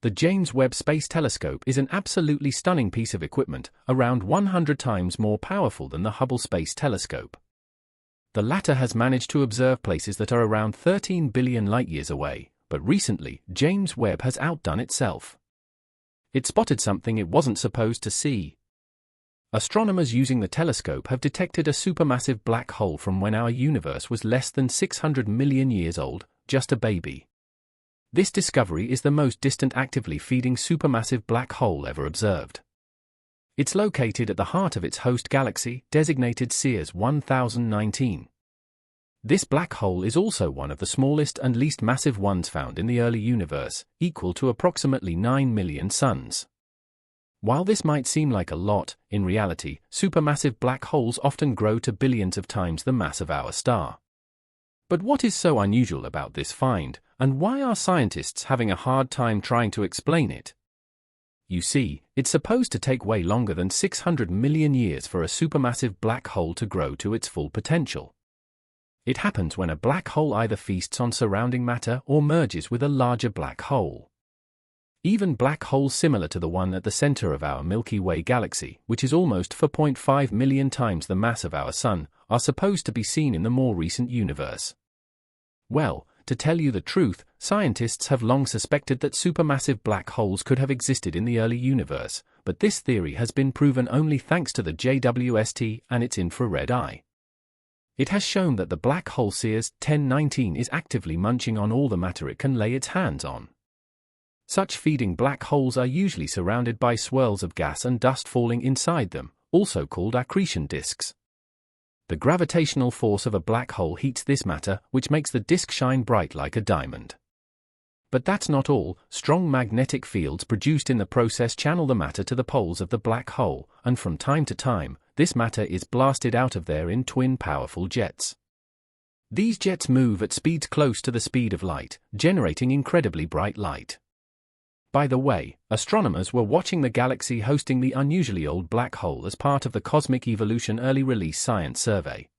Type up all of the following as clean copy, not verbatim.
The James Webb Space Telescope is an absolutely stunning piece of equipment, around 100 times more powerful than the Hubble Space Telescope. The latter has managed to observe places that are around 13 billion light-years away, but recently, James Webb has outdone itself. It spotted something it wasn't supposed to see. Astronomers using the telescope have detected a supermassive black hole from when our universe was less than 600 million years old, just a baby. This discovery is the most distant actively feeding supermassive black hole ever observed. It's located at the heart of its host galaxy, designated Sears 1019. This black hole is also one of the smallest and least massive ones found in the early universe, equal to approximately 9 million suns. While this might seem like a lot, in reality, supermassive black holes often grow to billions of times the mass of our star. But what is so unusual about this find, and why are scientists having a hard time trying to explain it? You see, it's supposed to take way longer than 600 million years for a supermassive black hole to grow to its full potential. It happens when a black hole either feasts on surrounding matter or merges with a larger black hole. Even black holes similar to the one at the center of our Milky Way galaxy, which is almost 4.5 million times the mass of our Sun, are supposed to be seen in the more recent universe. Well, to tell you the truth, scientists have long suspected that supermassive black holes could have existed in the early universe, but this theory has been proven only thanks to the JWST and its infrared eye. It has shown that the black hole Sears 1019 is actively munching on all the matter it can lay its hands on. Such feeding black holes are usually surrounded by swirls of gas and dust falling inside them, also called accretion disks. The gravitational force of a black hole heats this matter, which makes the disk shine bright like a diamond. But that's not all. Strong magnetic fields produced in the process channel the matter to the poles of the black hole, and from time to time, this matter is blasted out of there in twin powerful jets. These jets move at speeds close to the speed of light, generating incredibly bright light. By the way, astronomers were watching the galaxy hosting the unusually old black hole as part of the Cosmic Evolution Early Release Science Survey.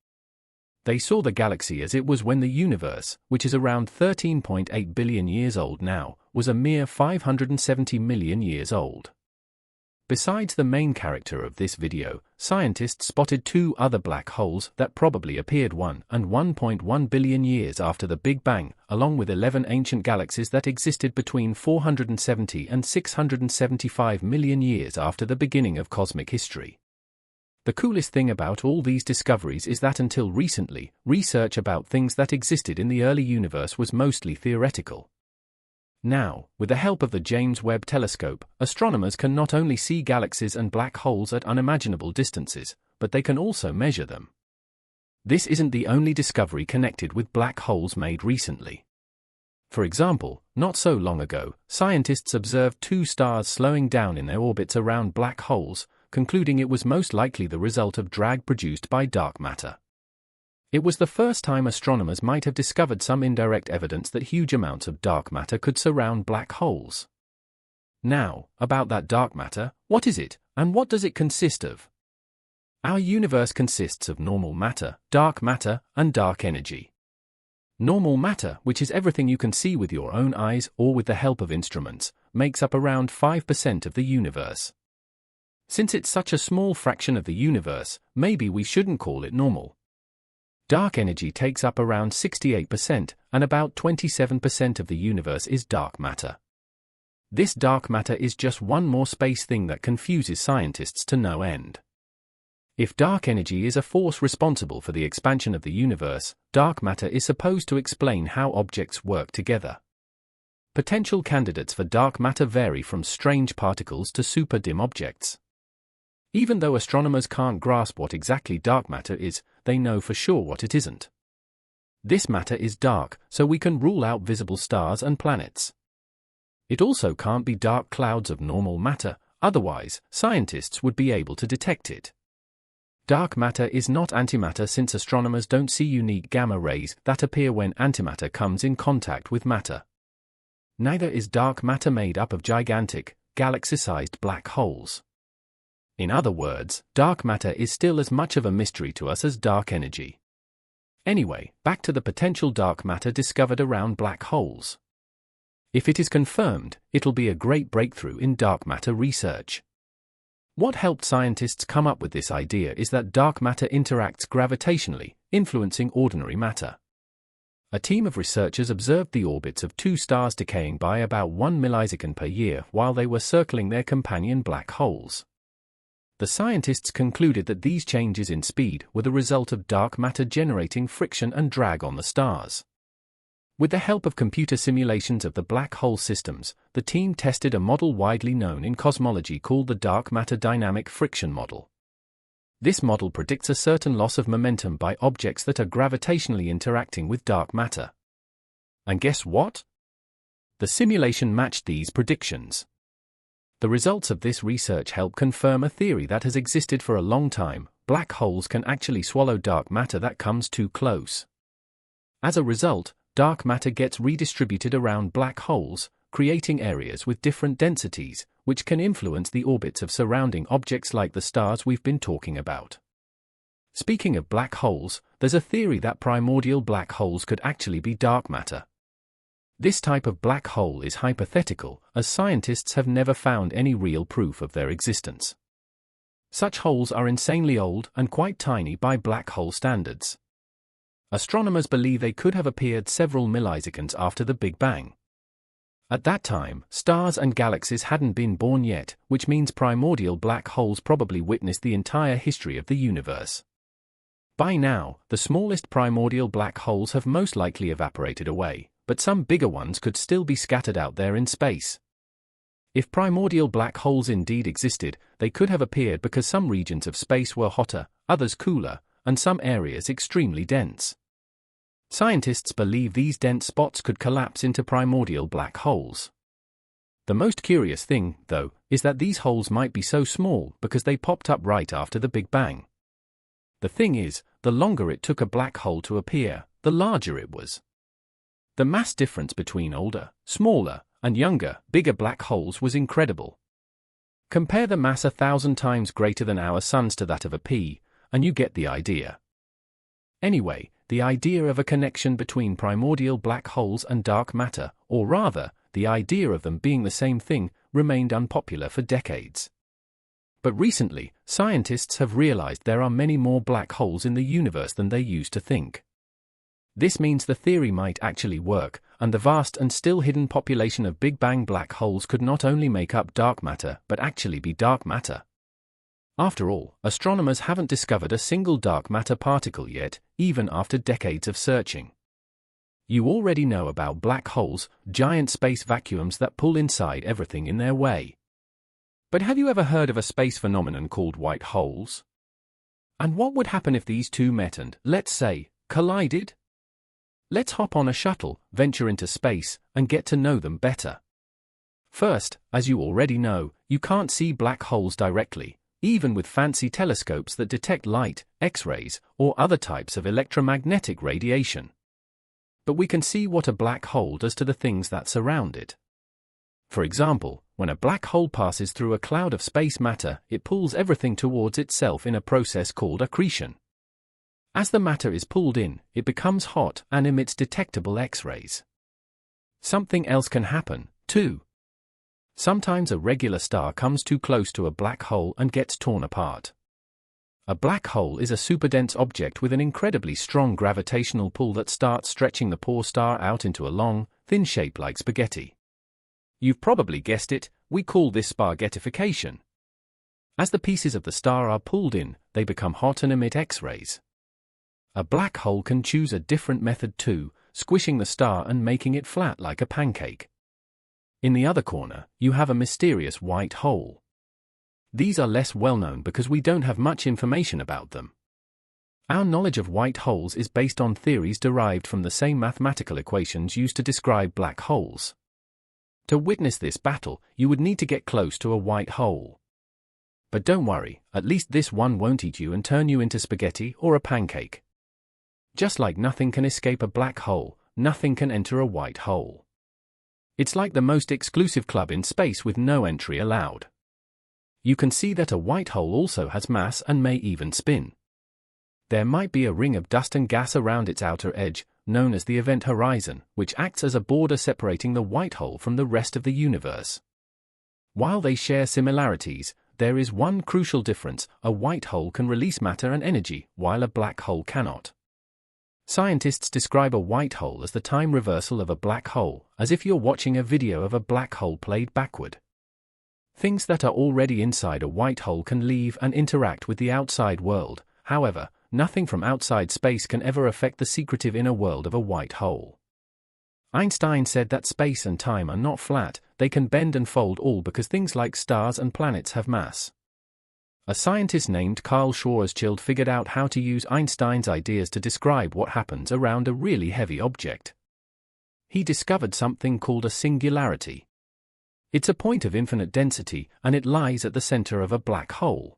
They saw the galaxy as it was when the universe, which is around 13.8 billion years old now, was a mere 570 million years old. Besides the main character of this video, scientists spotted two other black holes that probably appeared 1 and 1.1 billion years after the Big Bang, along with 11 ancient galaxies that existed between 470 and 675 million years after the beginning of cosmic history. The coolest thing about all these discoveries is that until recently, research about things that existed in the early universe was mostly theoretical. Now, with the help of the James Webb Telescope, astronomers can not only see galaxies and black holes at unimaginable distances, but they can also measure them. This isn't the only discovery connected with black holes made recently. For example, not so long ago, scientists observed two stars slowing down in their orbits around black holes, concluding it was most likely the result of drag produced by dark matter. It was the first time astronomers might have discovered some indirect evidence that huge amounts of dark matter could surround black holes. Now, about that dark matter, what is it, and what does it consist of? Our universe consists of normal matter, dark matter, and dark energy. Normal matter, which is everything you can see with your own eyes or with the help of instruments, makes up around 5% of the universe. Since it's such a small fraction of the universe, maybe we shouldn't call it normal. Dark energy takes up around 68%, and about 27% of the universe is dark matter. This dark matter is just one more space thing that confuses scientists to no end. If dark energy is a force responsible for the expansion of the universe, dark matter is supposed to explain how objects work together. Potential candidates for dark matter vary from strange particles to super-dim objects. Even though astronomers can't grasp what exactly dark matter is, they know for sure what it isn't. This matter is dark, so we can rule out visible stars and planets. It also can't be dark clouds of normal matter, otherwise, scientists would be able to detect it. Dark matter is not antimatter since astronomers don't see unique gamma rays that appear when antimatter comes in contact with matter. Neither is dark matter made up of gigantic, galaxy-sized black holes. In other words, dark matter is still as much of a mystery to us as dark energy. Anyway, back to the potential dark matter discovered around black holes. If it is confirmed, it'll be a great breakthrough in dark matter research. What helped scientists come up with this idea is that dark matter interacts gravitationally, influencing ordinary matter. A team of researchers observed the orbits of two stars decaying by about 1 millisecond per year while they were circling their companion black holes. The scientists concluded that these changes in speed were the result of dark matter generating friction and drag on the stars. With the help of computer simulations of the black hole systems, the team tested a model widely known in cosmology called the dark matter dynamic friction model. This model predicts a certain loss of momentum by objects that are gravitationally interacting with dark matter. And guess what? The simulation matched these predictions. The results of this research help confirm a theory that has existed for a long time: black holes can actually swallow dark matter that comes too close. As a result, dark matter gets redistributed around black holes, creating areas with different densities, which can influence the orbits of surrounding objects like the stars we've been talking about. Speaking of black holes, there's a theory that primordial black holes could actually be dark matter. This type of black hole is hypothetical, as scientists have never found any real proof of their existence. Such holes are insanely old and quite tiny by black hole standards. Astronomers believe they could have appeared several milliseconds after the Big Bang. At that time, stars and galaxies hadn't been born yet, which means primordial black holes probably witnessed the entire history of the universe. By now, the smallest primordial black holes have most likely evaporated away, but some bigger ones could still be scattered out there in space. If primordial black holes indeed existed, they could have appeared because some regions of space were hotter, others cooler, and some areas extremely dense. Scientists believe these dense spots could collapse into primordial black holes. The most curious thing, though, is that these holes might be so small because they popped up right after the Big Bang. The thing is, the longer it took a black hole to appear, the larger it was. The mass difference between older, smaller, and younger, bigger black holes was incredible. Compare the mass 1,000 times greater than our Sun's to that of a pea, and you get the idea. Anyway, the idea of a connection between primordial black holes and dark matter, or rather, the idea of them being the same thing, remained unpopular for decades. But recently, scientists have realized there are many more black holes in the universe than they used to think. This means the theory might actually work, and the vast and still hidden population of Big Bang black holes could not only make up dark matter but actually be dark matter. After all, astronomers haven't discovered a single dark matter particle yet, even after decades of searching. You already know about black holes, giant space vacuums that pull inside everything in their way. But have you ever heard of a space phenomenon called white holes? And what would happen if these two met and, let's say, collided? Let's hop on a shuttle, venture into space, and get to know them better. First, as you already know, you can't see black holes directly, even with fancy telescopes that detect light, X-rays, or other types of electromagnetic radiation. But we can see what a black hole does to the things that surround it. For example, when a black hole passes through a cloud of space matter, it pulls everything towards itself in a process called accretion. As the matter is pulled in, it becomes hot and emits detectable X-rays. Something else can happen, too. Sometimes a regular star comes too close to a black hole and gets torn apart. A black hole is a superdense object with an incredibly strong gravitational pull that starts stretching the poor star out into a long, thin shape like spaghetti. You've probably guessed it, we call this spaghettification. As the pieces of the star are pulled in, they become hot and emit X-rays. A black hole can choose a different method too, squishing the star and making it flat like a pancake. In the other corner, you have a mysterious white hole. These are less well known because we don't have much information about them. Our knowledge of white holes is based on theories derived from the same mathematical equations used to describe black holes. To witness this battle, you would need to get close to a white hole. But don't worry, at least this one won't eat you and turn you into spaghetti or a pancake. Just like nothing can escape a black hole, nothing can enter a white hole. It's like the most exclusive club in space with no entry allowed. You can see that a white hole also has mass and may even spin. There might be a ring of dust and gas around its outer edge, known as the event horizon, which acts as a border separating the white hole from the rest of the universe. While they share similarities, there is one crucial difference: a white hole can release matter and energy, while a black hole cannot. Scientists describe a white hole as the time reversal of a black hole, as if you're watching a video of a black hole played backward. Things that are already inside a white hole can leave and interact with the outside world. However, nothing from outside space can ever affect the secretive inner world of a white hole. Einstein said that space and time are not flat, they can bend and fold, all because things like stars and planets have mass. A scientist named Carl Schwarzschild figured out how to use Einstein's ideas to describe what happens around a really heavy object. He discovered something called a singularity. It's a point of infinite density, and it lies at the center of a black hole.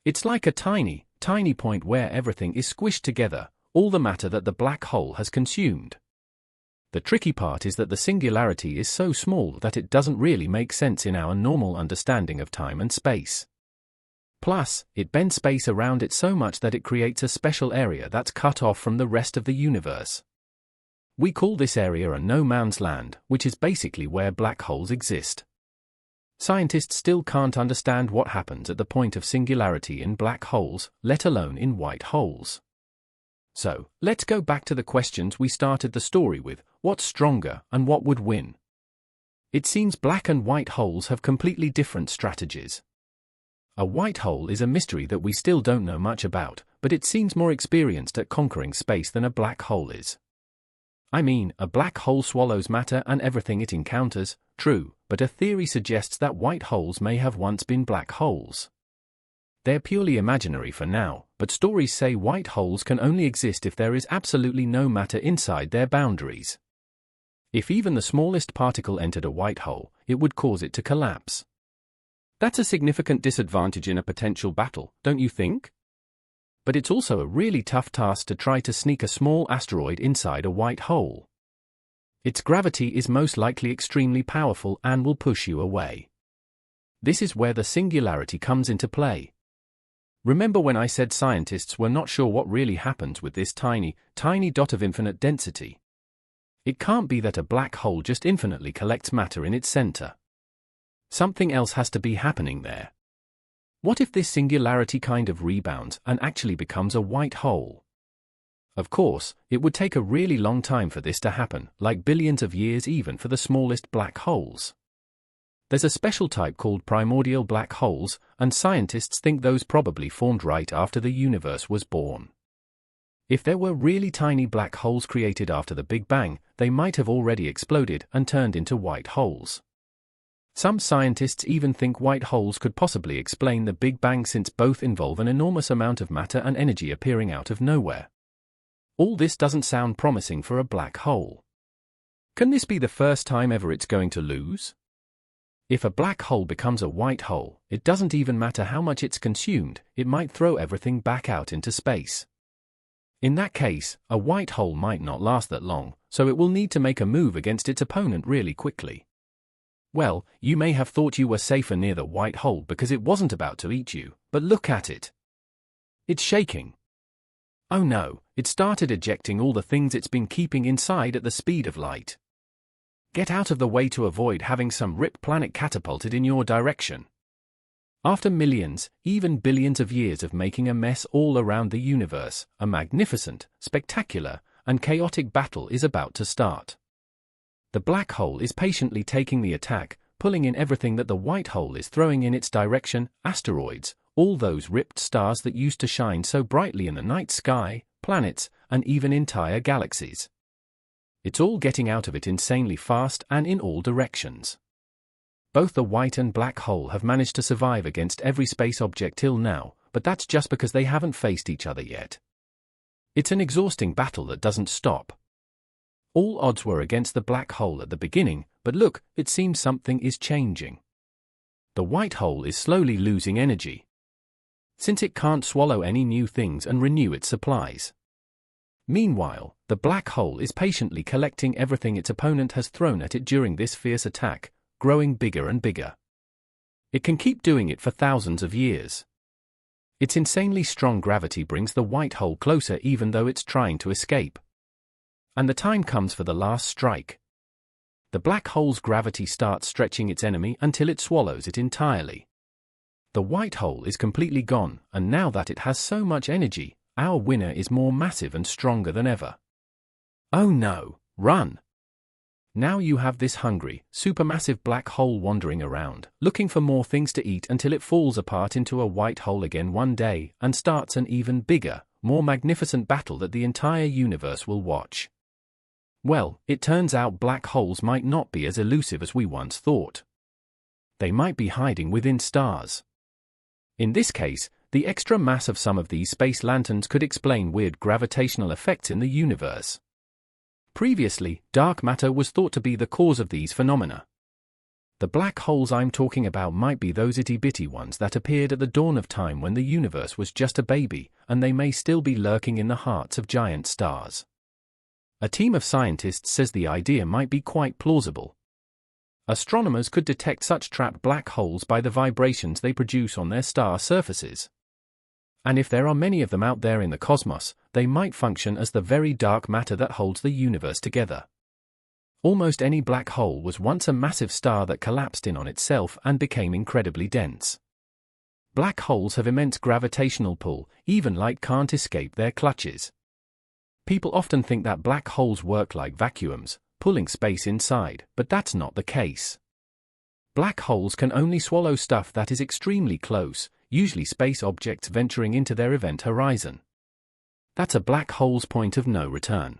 It's like a tiny, tiny point where everything is squished together, all the matter that the black hole has consumed. The tricky part is that the singularity is so small that it doesn't really make sense in our normal understanding of time and space. Plus, it bends space around it so much that it creates a special area that's cut off from the rest of the universe. We call this area a no man's land, which is basically where black holes exist. Scientists still can't understand what happens at the point of singularity in black holes, let alone in white holes. So, let's go back to the questions we started the story with: what's stronger and what would win? It seems black and white holes have completely different strategies. A white hole is a mystery that we still don't know much about, but it seems more experienced at conquering space than a black hole is. I mean, a black hole swallows matter and everything it encounters, true, but a theory suggests that white holes may have once been black holes. They're purely imaginary for now, but stories say white holes can only exist if there is absolutely no matter inside their boundaries. If even the smallest particle entered a white hole, it would cause it to collapse. That's a significant disadvantage in a potential battle, don't you think? But it's also a really tough task to try to sneak a small asteroid inside a white hole. Its gravity is most likely extremely powerful and will push you away. This is where the singularity comes into play. Remember when I said scientists were not sure what really happens with this tiny, tiny dot of infinite density? It can't be that a black hole just infinitely collects matter in its center. Something else has to be happening there. What if this singularity kind of rebounds and actually becomes a white hole? Of course, it would take a really long time for this to happen, like billions of years even for the smallest black holes. There's a special type called primordial black holes, and scientists think those probably formed right after the universe was born. If there were really tiny black holes created after the Big Bang, they might have already exploded and turned into white holes. Some scientists even think white holes could possibly explain the Big Bang, since both involve an enormous amount of matter and energy appearing out of nowhere. All this doesn't sound promising for a black hole. Can this be the first time ever it's going to lose? If a black hole becomes a white hole, it doesn't even matter how much it's consumed, it might throw everything back out into space. In that case, a white hole might not last that long, so it will need to make a move against its opponent really quickly. Well, you may have thought you were safer near the white hole because it wasn't about to eat you, but look at it. It's shaking. Oh no, it started ejecting all the things it's been keeping inside at the speed of light. Get out of the way to avoid having some rip planet catapulted in your direction. After millions, even billions of years of making a mess all around the universe, a magnificent, spectacular, and chaotic battle is about to start. The black hole is patiently taking the attack, pulling in everything that the white hole is throwing in its direction: asteroids, all those ripped stars that used to shine so brightly in the night sky, planets, and even entire galaxies. It's all getting out of it insanely fast and in all directions. Both the white and black hole have managed to survive against every space object till now, but that's just because they haven't faced each other yet. It's an exhausting battle that doesn't stop. All odds were against the black hole at the beginning, but look, it seems something is changing. The white hole is slowly losing energy, since it can't swallow any new things and renew its supplies. Meanwhile, the black hole is patiently collecting everything its opponent has thrown at it during this fierce attack, growing bigger and bigger. It can keep doing it for thousands of years. Its insanely strong gravity brings the white hole closer even though it's trying to escape. And the time comes for the last strike. The black hole's gravity starts stretching its enemy until it swallows it entirely. The white hole is completely gone, and now that it has so much energy, our winner is more massive and stronger than ever. Oh no, run! Now you have this hungry, supermassive black hole wandering around, looking for more things to eat until it falls apart into a white hole again one day and starts an even bigger, more magnificent battle that the entire universe will watch. Well, it turns out black holes might not be as elusive as we once thought. They might be hiding within stars. In this case, the extra mass of some of these space lanterns could explain weird gravitational effects in the universe. Previously, dark matter was thought to be the cause of these phenomena. The black holes I'm talking about might be those itty-bitty ones that appeared at the dawn of time when the universe was just a baby, and they may still be lurking in the hearts of giant stars. A team of scientists says the idea might be quite plausible. Astronomers could detect such trapped black holes by the vibrations they produce on their star surfaces. And if there are many of them out there in the cosmos, they might function as the very dark matter that holds the universe together. Almost any black hole was once a massive star that collapsed in on itself and became incredibly dense. Black holes have immense gravitational pull, even light can't escape their clutches. People often think that black holes work like vacuums, pulling space inside, but that's not the case. Black holes can only swallow stuff that is extremely close, usually space objects venturing into their event horizon. That's a black hole's point of no return.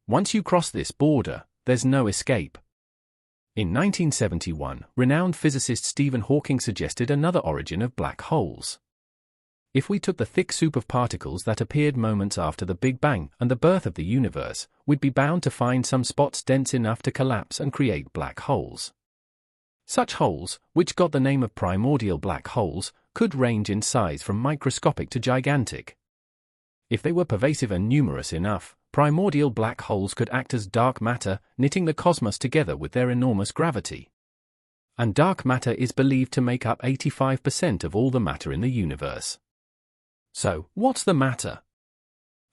Once you cross this border, there's no escape. In 1971, renowned physicist Stephen Hawking suggested another origin of black holes. If we took the thick soup of particles that appeared moments after the Big Bang and the birth of the universe, we'd be bound to find some spots dense enough to collapse and create black holes. Such holes, which got the name of primordial black holes, could range in size from microscopic to gigantic. If they were pervasive and numerous enough, primordial black holes could act as dark matter, knitting the cosmos together with their enormous gravity. And dark matter is believed to make up 85% of all the matter in the universe. So, what's the matter?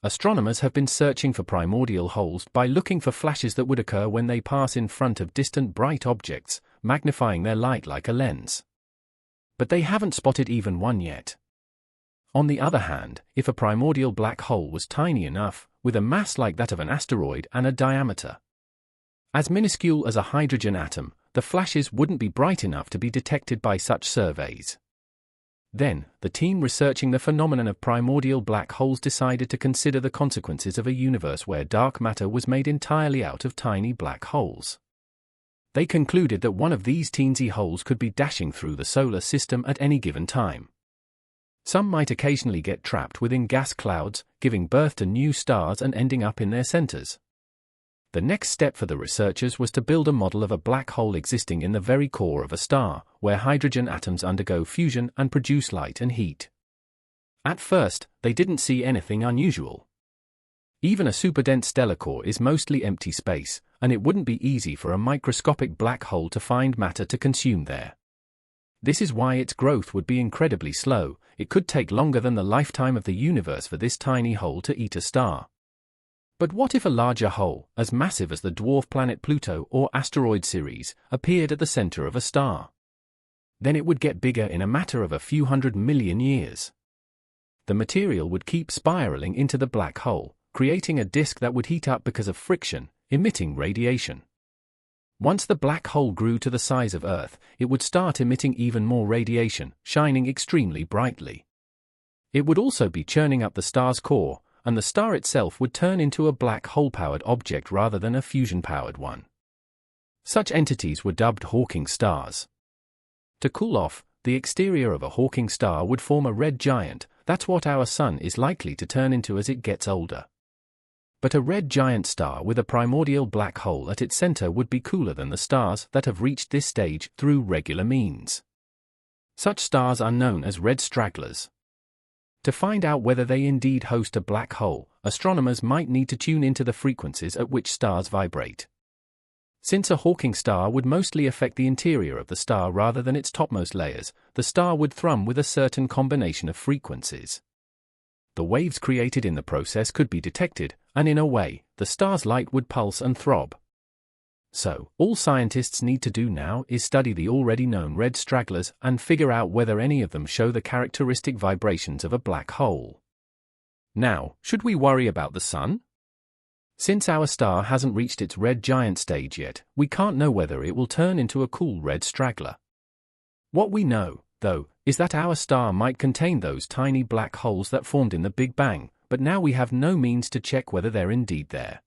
Astronomers have been searching for primordial holes by looking for flashes that would occur when they pass in front of distant bright objects, magnifying their light like a lens. But they haven't spotted even one yet. On the other hand, if a primordial black hole was tiny enough, with a mass like that of an asteroid and a diameter as minuscule as a hydrogen atom, the flashes wouldn't be bright enough to be detected by such surveys. Then, the team researching the phenomenon of primordial black holes decided to consider the consequences of a universe where dark matter was made entirely out of tiny black holes. They concluded that one of these teensy holes could be dashing through the solar system at any given time. Some might occasionally get trapped within gas clouds, giving birth to new stars and ending up in their centers. The next step for the researchers was to build a model of a black hole existing in the very core of a star, where hydrogen atoms undergo fusion and produce light and heat. At first, they didn't see anything unusual. Even a superdense stellar core is mostly empty space, and it wouldn't be easy for a microscopic black hole to find matter to consume there. This is why its growth would be incredibly slow. It could take longer than the lifetime of the universe for this tiny hole to eat a star. But what if a larger hole, as massive as the dwarf planet Pluto or asteroid Ceres, appeared at the center of a star? Then it would get bigger in a matter of a few 100 million years. The material would keep spiraling into the black hole, creating a disk that would heat up because of friction, emitting radiation. Once the black hole grew to the size of Earth, it would start emitting even more radiation, shining extremely brightly. It would also be churning up the star's core, and the star itself would turn into a black hole-powered object rather than a fusion-powered one. Such entities were dubbed Hawking stars. To cool off, the exterior of a Hawking star would form a red giant. That's what our sun is likely to turn into as it gets older. But a red giant star with a primordial black hole at its center would be cooler than the stars that have reached this stage through regular means. Such stars are known as red stragglers. To find out whether they indeed host a black hole, astronomers might need to tune into the frequencies at which stars vibrate. Since a Hawking star would mostly affect the interior of the star rather than its topmost layers, the star would thrum with a certain combination of frequencies. The waves created in the process could be detected, and in a way, the star's light would pulse and throb. So, all scientists need to do now is study the already known red stragglers and figure out whether any of them show the characteristic vibrations of a black hole. Now, should we worry about the Sun? Since our star hasn't reached its red giant stage yet, we can't know whether it will turn into a cool red straggler. What we know, though, is that our star might contain those tiny black holes that formed in the Big Bang, but now we have no means to check whether they're indeed there.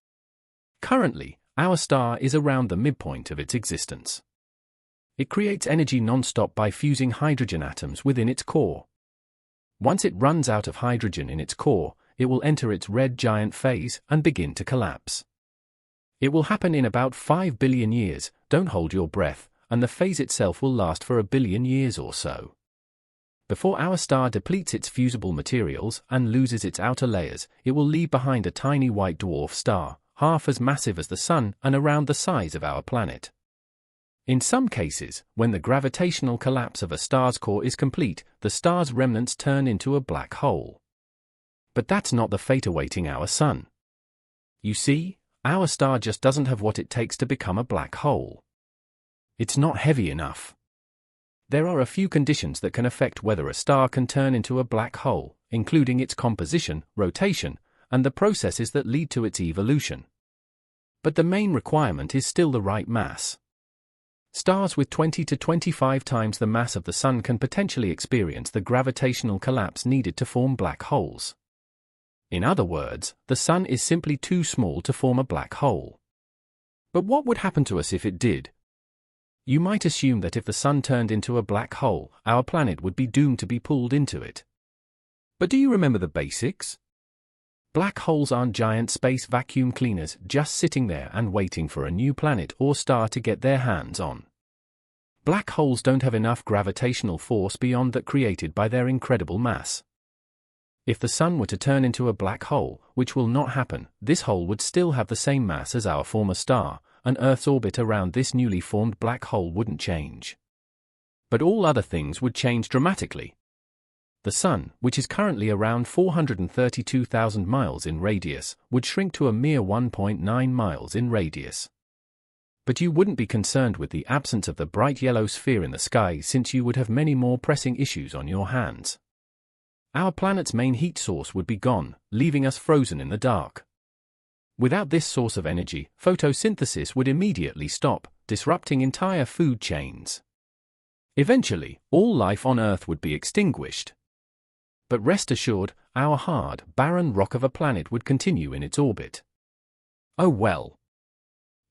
Currently, our star is around the midpoint of its existence. It creates energy non-stop by fusing hydrogen atoms within its core. Once it runs out of hydrogen in its core, it will enter its red giant phase and begin to collapse. It will happen in about 5 billion years, don't hold your breath, and the phase itself will last for 1 billion years or so. Before our star depletes its fusible materials and loses its outer layers, it will leave behind a tiny white dwarf star, half as massive as the Sun and around the size of our planet. In some cases, when the gravitational collapse of a star's core is complete, the star's remnants turn into a black hole. But that's not the fate awaiting our Sun. You see, our star just doesn't have what it takes to become a black hole. It's not heavy enough. There are a few conditions that can affect whether a star can turn into a black hole, including its composition, rotation, and the processes that lead to its evolution. But the main requirement is still the right mass. Stars with 20 to 25 times the mass of the Sun can potentially experience the gravitational collapse needed to form black holes. In other words, the Sun is simply too small to form a black hole. But what would happen to us if it did? You might assume that if the Sun turned into a black hole, our planet would be doomed to be pulled into it. But do you remember the basics? Black holes aren't giant space vacuum cleaners just sitting there and waiting for a new planet or star to get their hands on. Black holes don't have enough gravitational force beyond that created by their incredible mass. If the Sun were to turn into a black hole, which will not happen, this hole would still have the same mass as our former star, and Earth's orbit around this newly formed black hole wouldn't change. But all other things would change dramatically. The Sun, which is currently around 432,000 miles in radius, would shrink to a mere 1.9 miles in radius. But you wouldn't be concerned with the absence of the bright yellow sphere in the sky since you would have many more pressing issues on your hands. Our planet's main heat source would be gone, leaving us frozen in the dark. Without this source of energy, photosynthesis would immediately stop, disrupting entire food chains. Eventually, all life on Earth would be extinguished. But rest assured, our hard, barren rock of a planet would continue in its orbit. Oh well.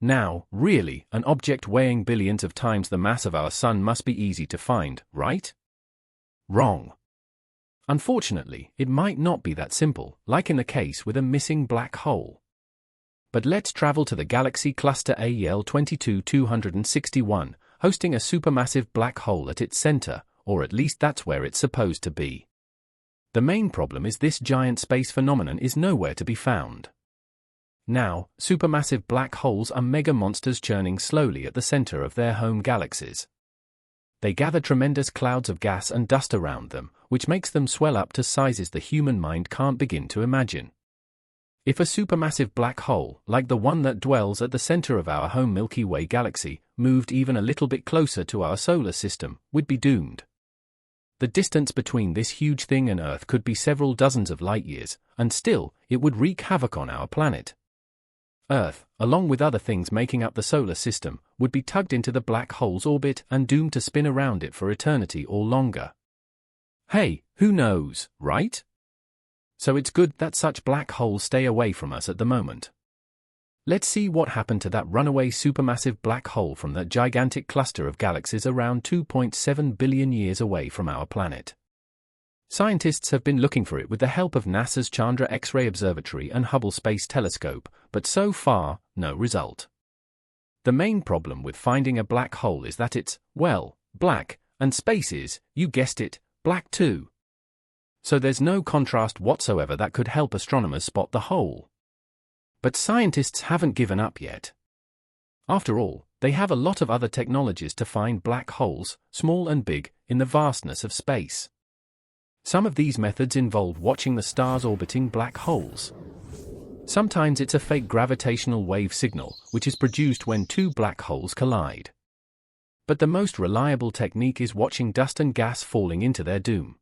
Now, really, an object weighing billions of times the mass of our Sun must be easy to find, right? Wrong. Unfortunately, it might not be that simple, like in the case with a missing black hole. But let's travel to the galaxy cluster AEL 22261, hosting a supermassive black hole at its center, or at least that's where it's supposed to be. The main problem is this giant space phenomenon is nowhere to be found. Now, supermassive black holes are mega monsters churning slowly at the center of their home galaxies. They gather tremendous clouds of gas and dust around them, which makes them swell up to sizes the human mind can't begin to imagine. If a supermassive black hole, like the one that dwells at the center of our home Milky Way galaxy, moved even a little bit closer to our solar system, we'd be doomed. The distance between this huge thing and Earth could be several dozens of light years, and still, it would wreak havoc on our planet. Earth, along with other things making up the solar system, would be tugged into the black hole's orbit and doomed to spin around it for eternity or longer. Hey, who knows, right? So it's good that such black holes stay away from us at the moment. Let's see what happened to that runaway supermassive black hole from that gigantic cluster of galaxies around 2.7 billion years away from our planet. Scientists have been looking for it with the help of NASA's Chandra X-ray Observatory and Hubble Space Telescope, but so far, no result. The main problem with finding a black hole is that it's, well, black, and space is, you guessed it, black too. So there's no contrast whatsoever that could help astronomers spot the hole. But scientists haven't given up yet. After all, they have a lot of other technologies to find black holes, small and big, in the vastness of space. Some of these methods involve watching the stars orbiting black holes. Sometimes it's a fake gravitational wave signal, which is produced when two black holes collide. But the most reliable technique is watching dust and gas falling into their doom.